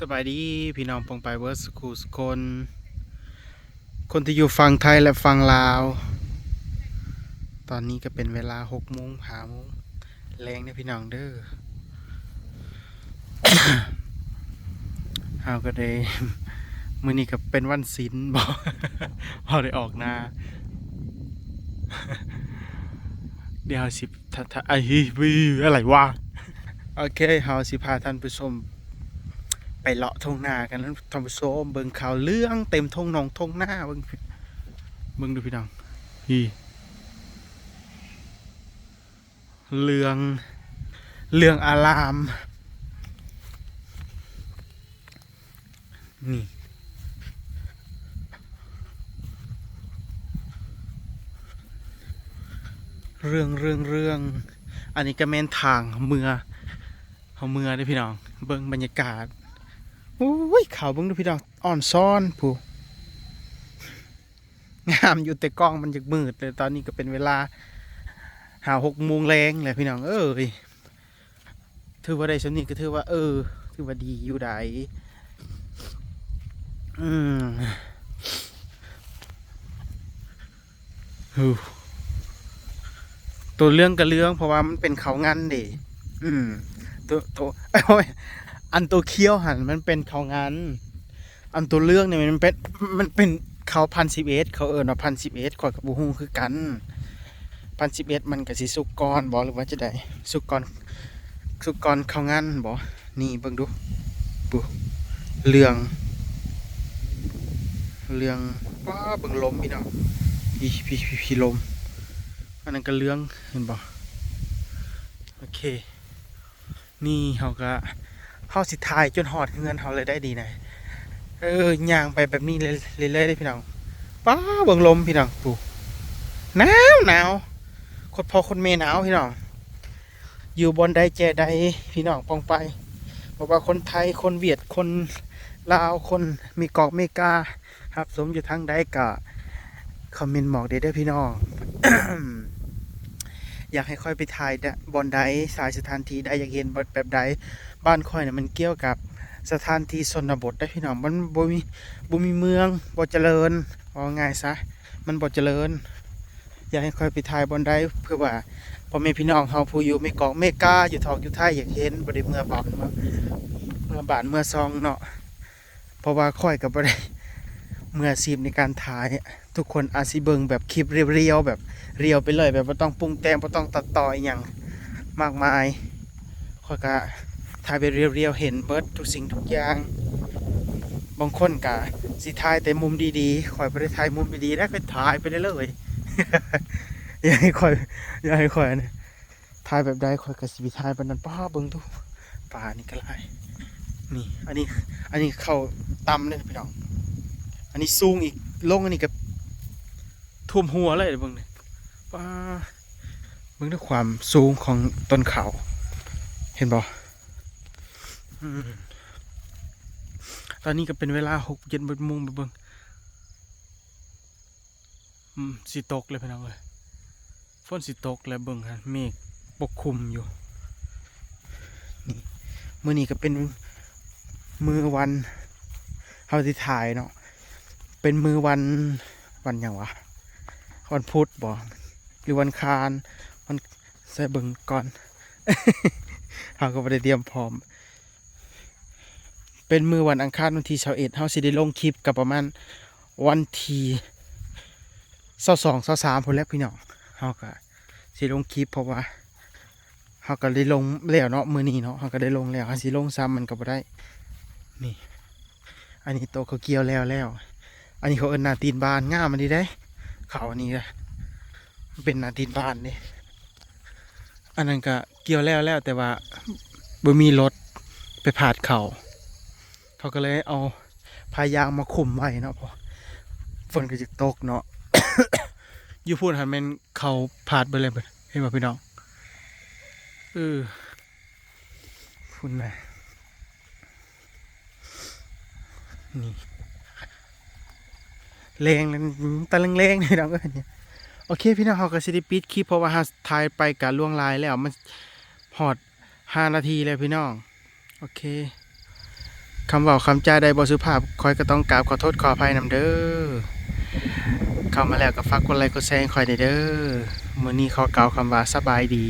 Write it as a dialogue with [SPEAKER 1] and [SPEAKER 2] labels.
[SPEAKER 1] สบายดีพี่น้องปองไปเวิร์สคูสคนที่อยู่ฝั่งไทยและฝั่งลาวตอนนี้ก็เป็นเวลา6 โมง5 โมงแรงนะพี่น้องเด้อ เอาก็ได้ มื้อนี้ก็เป็นวันศีลบ่ พอได้ออกนา เดี๋ยวสิถ้าไอ้วิอะไรวะโอเคเฮาสิพาท่านผู้ชมไปเลาะทุ่งนากันแล้วท่านผู้ชมเบิ่งข่าวเรื่องเต็มทุ่งนองทุ่งนาเบิ่งดูพี่น้องพี่เรื่องอารามนี่เรื่องอันนี้ก็แม่นทางเมือเด้อพี่น้องเบิ่งบรรยากาศโอ้ยเขาเบิ่งดูพี่น้องอ่อนซ้อนผู้งามอยู่แต่กล้องมันจะมืดเลยตอนนี้ก็เป็นเวลา6 โมงแรงเลยพี่น้องเอ้ยถือว่าได้สำนี้ก็ถือว่าถือว่าดีอยู่ได้อืมฮู้ตัวเรื่องกับเรื่องเพราะว่ามันเป็นเขางันเด้อืมตัวโอ้ยอันตัวเคี้ยวหันมันเป็นเขางันอันตัวเรื่องเนี่ยมันเป็นเขา1,011เขาว่า1,011ข่อยกับบูฮู้คือกัน1,011มันก็สิสุกรบ่หรือว่าจะได้สุกรเขางันบ่นี่เบิ่งดูปุ๊เรื่องว้าเบิ่งลมพี่น้องพี่ลมอันนั้นก็เรื่องเห็นบ่โอเคนี่เฮาสิถ่ายจนฮอดเงินเฮาเลยได้ดีนะย่างไปแบบนี้เลยได้พี่น้องป้าเบิ่งลมพี่น้องปุ๊หนาวคนพอคนเมหนาวพี่น้องอยู่บนใดแจใดพี่น้องปองไปบอกว่าคนไทยคนเวียดคนลาวคนมีกอกเมกาครับสมอยู่ทั้งใดกะคอมเมนต์บอกเด้อพี่น้อง อยากให้ค่อยไปถ่ายบอนใดสายสถานที่ใดอยากเห็นแบบใดบ้านค่อยเนี่ยมันเกี่ยวกับสถานที่ชนบทได้พี่น้องมันบ่มีเมืองบ่เจริญว่าง่ายซะมันบ่เจริญอยากให้ค่อยไปถ่ายบอนใดเพื่อว่าพ่อแม่พี่น้องเฮาผู้อยู่ไม่เกาะเมกาอยู่ทอกอยู่ไทยอยากเห็นบ่ได้เมื่อบานเมื่อซองเนาะเพราะว่าค่อยกับบ่ได้เมื่อซีมในการถ่ายทุกคนอาจสิเบิ่งแบบคลิปเรียวๆแบบเรียวไปเลยแบบบ่ต้องปรุงแต่งบ่ต้องตัดต่ออีหยังมากมายค่อยก็ถ่ายไปเรียวๆเห็นเบิดทุกสิ่งทุกอย่างบางคนก็สิถ่ายแต่มุมดีๆค่อยบ่ได้ถ่ายมุมดีๆแล้วก็ถ่ายไปเลย อย่าให้ค่อยนะถ่ายแบบใดค่อยก็สิไปถ่ายปานนั้นป้าเบิ่งดูป่านี่ก็หลายนี่อันนี้เข้าต่ำเลยพี่น้องอันนี้สูงอีกลงอันนี้ก็ท่วมหัวเลยเบิ่งนี่ป้าเบิ่งด้วยความสูงของต้นเขาเห็นบ่ตอนนี้ก็เป็นเวลา6 7 โมงเบิ่งสิตกเลยพี่น้องเอ้ยฝนสิตกแล้วเบิ่งฮะเมฆปกคลุมอยู่นี่มื้อนี้ก็เป็นมื้อวันเฮาสิถ่ายเนาะเป็นมื้อวันหยังวะวันพุธบ่หรือวันคารวันใส่เบิ่งก่อน เฮาก็บ่ได้เตรียมพร้อมเป็นมื้อวันอังคารวันที่21เฮาสิได้ลงคลิปกับประมาณวันที่22 23พุ่นแหละพี่น้องเฮาก็สิลงคลิปเพราะว่าเฮาก็ได้ลงแล้วเนาะมื้อนี้เนาะเฮาก็ได้ลงแล้วเฮาสิลงซ้ำมันก็บ่ได้นี่อันนี้โตเขาเกี่ยวแล้วอันนี้เขาเอิ้นนาตีนบานงามมันดีได้เขาอันนี้นะมันเป็นนาตีนบานนี่อันนั้นก็เกี่ยวแล้วแต่ว่าบ่มีรถไปผาดเขาก็เลยเอาพายางมาคุมไว้เนาะเพราะฝนก็จะตกเนาะ อยู่พูดหันแม่นเขาผาดไปเลยเห็นบ่พี่น้องพุ่นนะนี่แรงตะแรงนี่น้องก็เนี่ยโอเคพี่น้องเขาก็สิได้ปิดคลิปเพราะว่าถ่ายไปกับล่วงลายแล้วมันฮอด5 นาทีแล้วพี่น้องโอเค คำเว้าคำจาใดบ่สุภาพข้อยก็ต้องกราบขอโทษขออภัยนำเด้อเข้ามาแล้วก็ฝากกดไลค์กดแชร์ให้ข้อยได้เด้อมื้อนี้ขอกล่าวคำว่าสบายดี